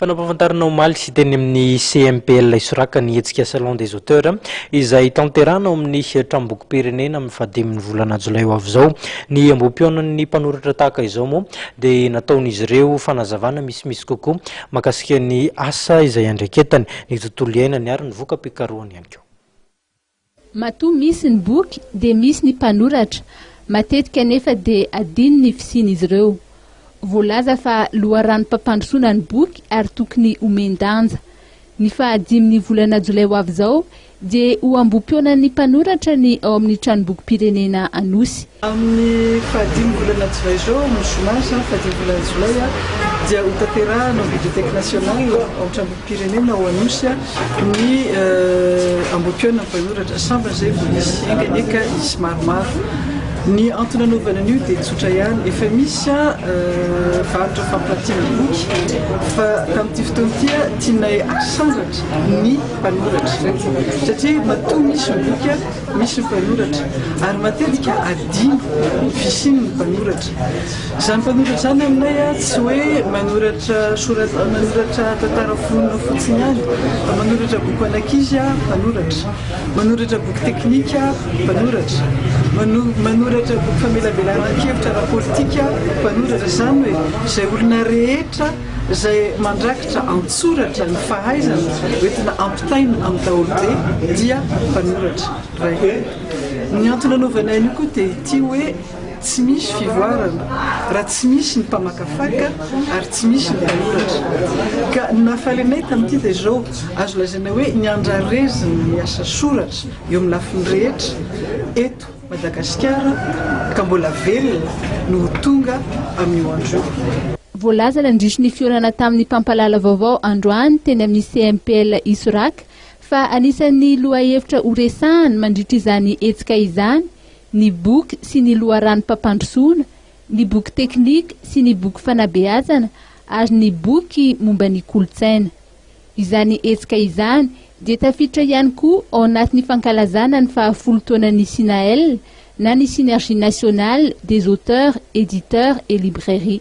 Fanampahafantaranao maly sy teny amin'ny CMPL Isoraka ny hetsika Salon des Auteurs izay tanteranao amin'ny tranombokim-pirenena amin'ny fahadiminy volana Jolay ho avy zao. Ny amboam-pionan'ny mpanoratra tahaka izao moa dia nataon'izy ireo fanazavana misimisy kokoa mahakasika ny asa izay andraiketany, ny tontolo iainany ary ny voka-pikarohany ihany koa. Matoa misy ny boky dia misy ny mpanoratra, matetika nefa dia adiny ny fisian'izy ireo. Voalaza fa loharano mpampandrosoana ny boky ary tokony omendanja. Ny fahadiminy volana Jolay ho avy zao dia ho amboam-pionan'ny mpanoratra ny ao amin'ny tranombokim-pirenena Anosy. Amin'ny fahadimy volana Jolay zao mosomasa fahadimy volana Jolay dia ho tanterahana biblioteka nasional ao amin'ny tranombokim-pirenena ao Anosy ny amboam-pionan'ny mpanoratra sambany zay vao misy engaeka izy maromaro. Ny antonanaovana an'io dia tsotra ihany, efa misy varotra fampirantiana boky fa tamin'ity fotoana ity tianay asandratra ny mpanoratra satria matoa misy ny boky misy ny mpanoratra ary matetika adino fisiany ny mpanoratra. Izany mpanoratra izany aminay tsy hoe manoratra tantara fonona fotsiny ihany, fa manoratra boky anankizy mpanoratra, manoratra boky teknika mpanoratra, manoratra boky famelabelaran-kevitra ara politika mpanoratra. Izany hoe izay olona rehetra izay mandrakitra antsoratra ny fahaizana hoentina ampitaina amin'ny daholo be dia mpanoratra. Ny antony anaovanay an'io koa dia ity hoe tsy misy fivoarana raha tsy misy ny mpamakafaka ary tsy misy ny mpanoratra. Ka ny nahafaly anay tamin'ity dia zao azo lazaina hoe ny andrarezina ny asa soratra eo amin'ny lafiny rehetra eto Madagasikara ka mbola velona no tonga amin'io andro. Voalaza nandrisy ny fiorana tamin'ny mpampalala vaovao androany teny amin'ny CMPL Isoraka fa anisan'ny lohahevitra ho resahany mandritra izany hetsika izany ny boky sy ny loharano mpampandrosoana, ny boky teknika sy ny boky fanabeazana ary ny boky momba ny kolotsaina. Izany hetsika izany dia tafiditra ihany koa ao anatin'ny fankalazana ny fahafolo taonan'ny SINAEL na ny Synergie nationale des auteurs, éditeurs et librairies.